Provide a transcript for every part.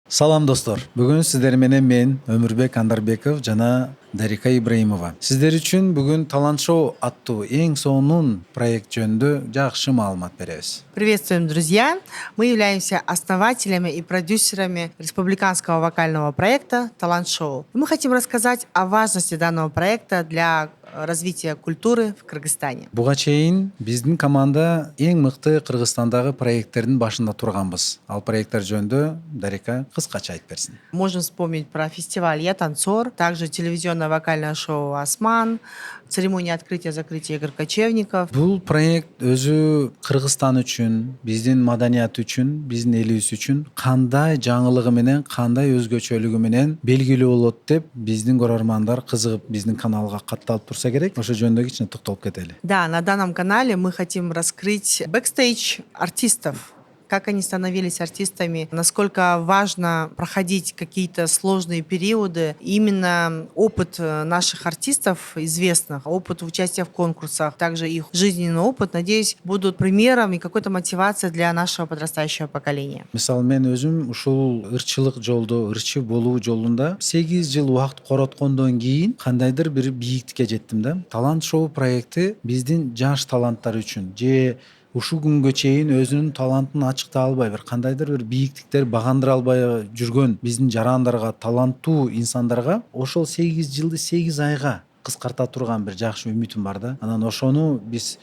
Салам достор. Бүгүн сиздер менен мен Өмүрбек Андарбеков жана Дарика Ибраимова. Сиздер үчүн бүгүн Талант шоу аттуу эң сонун проект жөнүндө жакшы маалымат беребиз. Приветствуем, друзья! Мы являемся основателями и продюсерами республиканского вокального проекта «Талант шоу». Мы хотим рассказать о важности данного проекта для развития культуры в Кыргызстане. Буга чейин биздин команда эң мыкты Кыргызстандагы проекттердин башында турганбыз. Ал проекттер жөнүндө Дарика кыскача айтып берсин. Можем вспомнить про фестиваль «Я танцор», также телевизионное вокальное шоу «Осман», церемония открытия-закрытия игр кочевников. Бул проект өзү Кыргызстан үчүн, биздин маданият үчүн, биздин элибиз үчүн кандай жаңылыгы менен, кандай өзгөчөлүгү менен белгилүү болот деп биздин көрөрмандар кызыгып биздин каналга катталып турса керек. Ошо жөнүндө кичине токтолуп кетели. Да, на данном канале мы хотим раскрыть бэкстейдж артистов, как они становились артистами, насколько важно проходить какие-то сложные периоды. Именно опыт наших артистов известных, опыт участия в конкурсах, также их жизненный опыт, надеюсь, будут примером и какой-то мотивацией для нашего подрастающего поколения. Мисалы мен өзүм ушул ырчылык жолдо, ырчы болуу жолунда 8 жыл убакыт короткондон кийин кандайдыр бир бийиктикке жеттим да. Талант шоу проекти биздин жаш таланттар үчүн же ушул күнгө чейин өзүнүн талантын ачыктай албай бир кандайдыр бир бийиктиктер багандыра албай жүргөн биздин жарандарга, таланттуу инсандарга ошол 8 жылды 8 айга кыскарта турган бир жакшы үмүтүм бар да. Анан ошону биз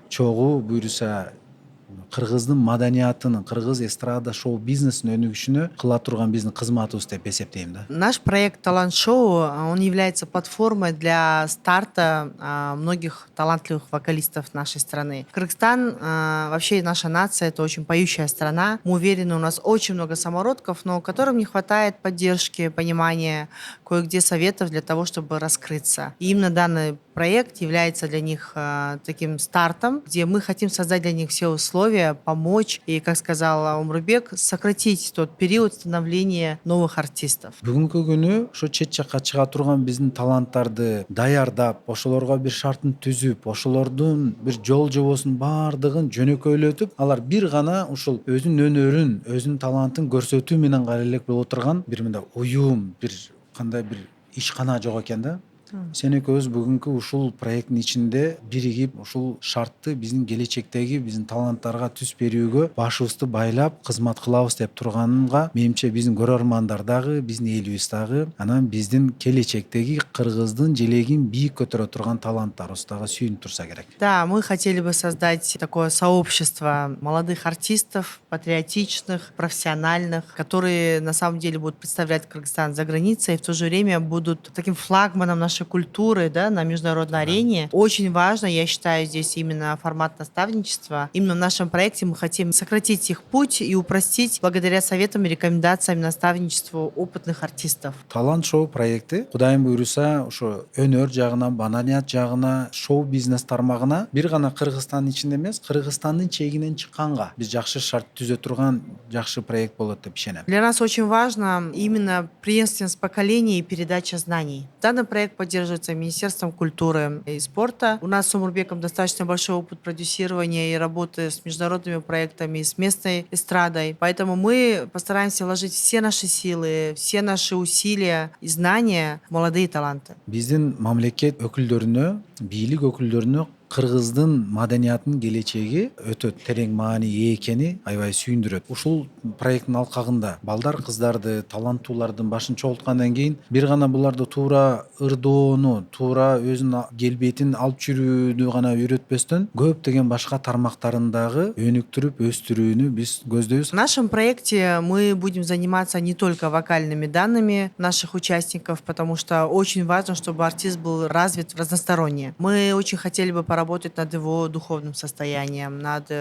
чогуу буюрса кыргыздын маданиятынын, кыргыз эстрада шоу бизнесинин өнүгүшүнө кыла турган биздин кызматыбыз деп эсептейм да. Наш проект «Талант шоу», он является платформой для старта многих талантливых вокалистов нашей страны. Кыргызстан, вообще наша нация, это очень поющая страна. Мы уверены, у нас очень много самородков, но которым не хватает поддержки, понимания, кое-где советов для того, чтобы раскрыться. И именно данный проект является для них таким стартом, где мы хотим создать для них все условия, помочь и, как сказал Умрубек, сократить тот период становления новых артистов. Бүгүнкү күнү ошо чет жакка чыга турган биздин таланттарды даярдап, ошолорго бир шартын түзүп, ошолордун бир жол жобосун баардыгын жөнөкөйлөтүп, алар бир гана ушул өзүнүн өнөрүн, өзүнүн талантын көрсөтүү менен гана элек боло турган бир мындай уюм, бир кандай бир ишкана жок экен да. Сен экөөбүз бүгүнкү ушул проекттин ичинде биригип, ушул шартты биздин келечектеги биздин таланттарга түз берүүгө башыбызды байлап кызмат кылабыз деп турганга, менимче биздин көрөрмандар дагы, биздин элибиз дагы, анан биздин келечектеги кыргыздын желегин бийик көтөрө турган таланттарыбыз дагы сүйүнүп турса керек. Да, мы хотели бы создать такое сообщество молодых артистов, патриотичных, профессиональных, которые на самом деле будут представлять Кыргызстан за границей и в то же время будут таким флагманом нашей культуры, да, на международной арене. Очень важно, я считаю, здесь именно формат наставничества. Именно в нашем проекте мы хотим сократить их путь и упростить благодаря советам и рекомендациям наставничеству опытных артистов. Талант шоу проекти Кудайым буйруса ошо өнөр жагына, маданият жагына, шоу бизнес тармагына бир гана Кыргызстандын ичинде эмес, Кыргызстандын чегинен чыкканга бир жакшы шарт түзө турган жакшы проект болот деп ишенем. Для нас очень важно именно преемственность поколений и передача знаний. Данный проект поддерживается Министерством культуры и спорта. У нас с Умурбеком достаточно большой опыт продюсирования и работы с международными проектами, с местной эстрадой. Поэтому мы постараемся вложить все наши силы, все наши усилия и знания в молодые таланты. Биздин мамлекет өкүлдөрүнө, бийлик өкүлдөрүнө кыргыздын маданиятынын келечеги өтө терең маани ээ экени аябай сүйүндүрөт. Ушул проекттин алкагында балдар кыздарды, таланттуулардын башын чогулткандан кийин бир гана буларды туура ырдоону, туура өзүнүн келбетин алып жүрүүнү гана үйрөтпөстөн, көптөгөн башка тармактарын дагы өнүктүрүп, өстүрүүнү биз көздөйбүз. В нашем проекте мы будем заниматься не только вокальными данными наших участников, потому что очень важно, чтобы артист был развит разносторонне. Мы очень хотели бы поработать над его духовным состоянием, над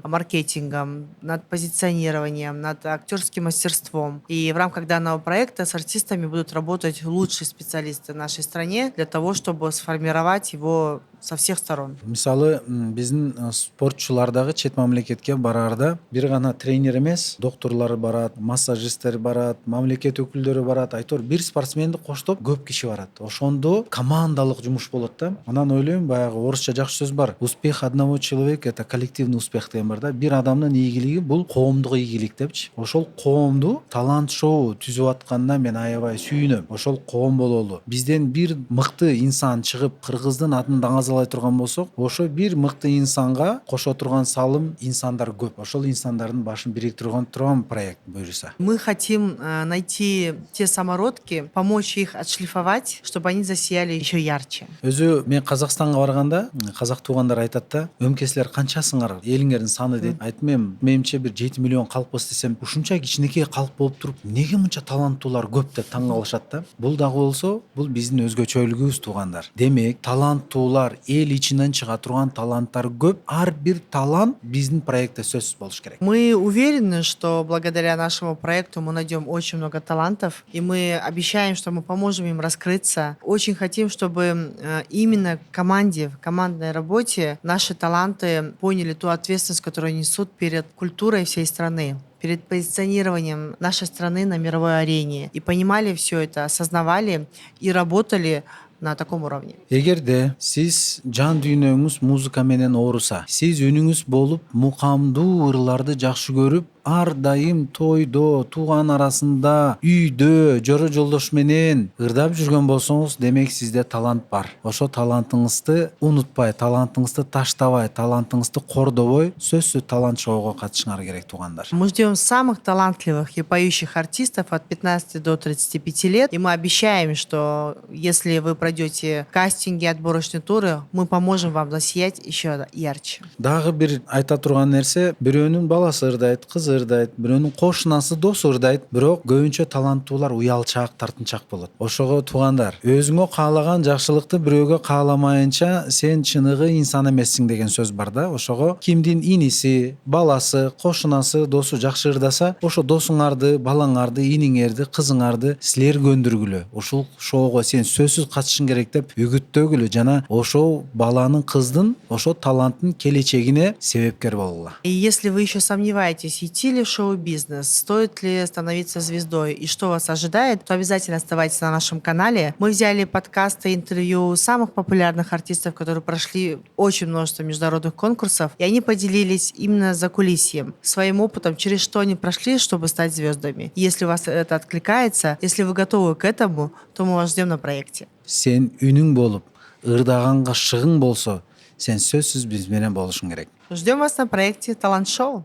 маркетингом, над позиционированием, над актерским мастерством. И в рамках данного проекта с артистами будут работать лучшие специалисты в нашей стране для того, чтобы сформировать его со всех сторон. Мисалы, биздин спортчулар дагы чет мамлекетке бараарда бир гана тренер эмес, докторлор барат, массажисттер барат, мамлекет өкүлдөрү барат. Айтор бир спортсменди коштоп көп киши барат. Ошондо командалык жумуш болот да. Анан ойлойм, баягы орусча жакшы сөз бар. Успех одного человека — это коллективный успех деген бар да. Бир адамдын ийгилиги бул коомдук ийгилик депчи. Ошол коомду талант шоу түзүп атканына мен аябай сүйүнөм. Ошол коом бололу. Бизден бир мыкты инсан чыгып Кыргыздын атын даңазалай турган болсок, ошо бир мыкты инсанга кошо турган салым инсандар көп. Ошол инсандардын башын бириктире турган проект буюрса. Мы хотим найти те самородки, помочь их отшлифовать, чтобы они засияли еще ярче. Өзү мен Казакстанга барганда, казак туугандар айтат да, өмкесилер канчасыңар, элиңердин саны дейт. Айттым мен, менимче бир 7 миллион калкпыз десем, ушунча кичинекей калк болуп туруп, эмнеге мынча таланттуулар көп деп таң калышат да. Бул дагы болсо, бул биздин өзгөчөлүгүбүз туугандар. Демек, таланттуулар, эл ичинен чыга турган таланттар көп. Ар бир талант биздин проектте сөзсүз болуш керек. Мы уверены, что благодаря нашему проекту мы найдем очень много талантов, и мы обещаем, что мы поможем им раскрыться. Очень хотим, чтобы именно в командной работе наши таланты поняли ту ответственность, которую несут перед культурой всей страны, перед позиционированием нашей страны на мировой арене. И понимали все это, осознавали и работали на таком уровне. Эгерде сиз жан дүйнөңүз музыка менен ооруса, сиз үнүңүз болуп мукамдуу ырларды жакшы көрүп, ар дайым тойдо, тууган арасында, үйдө, жора жолдош менен ырдап жүргөн болсоңуз, демек сизде талант бар. Ошо талантыңызды унутпай, талантыңызды таштабай, талантыңызды кордобой, сөзсүз талант шоуга катышыңар керек, туугандар. Мы ждем самых талантливых и поющих артистов от 15 до 35 лет. И мы обещаем, что если вы пройдете кастинги, отборочные туры, мы поможем вам засиять еще ярче. Дагы бир айта турган нерсе, бирөөнүн баласы ырдайт, кызы ырдайт, бирөөнүн кошунасы досу ырдайт, бирок көбүнчө таланттуулар уялчаак, тартынчаак болот. Ошого туугандар, өзүңө каалаган жакшылыкты бирөөгө кааламайынча сен чыныгы инсан эмессиң деген сөз бар да. Ошого кимдин иниси, баласы, кошунасы, досу жакшы ырдаса, ошо досуңарды, балаңарды, иниңерди, кызыңарды силер көндүргүлө. Ошол шоуга сен сөзсүз катышың керек деп үгүттөгүлө жана ошол баланын, кыздын, ошо таланттын келечегине себепкер болгула. И если вы еще сомневаетесь, идти ли в шоу-бизнес, стоит ли становиться звездой и что вас ожидает, то обязательно оставайтесь на нашем канале. Мы взяли подкасты, интервью самых популярных артистов, которые прошли очень множество международных конкурсов, и они поделились именно закулисьем, своим опытом, через что они прошли, чтобы стать звездами. Если у вас это откликается, если вы готовы к этому, то мы вас ждем на проекте. Сен үнүң болуп, ырдаганга шыгың болсо, сен сөзсүз биз менен болушуң керек. Ждем вас на проекте «Талант-шоу».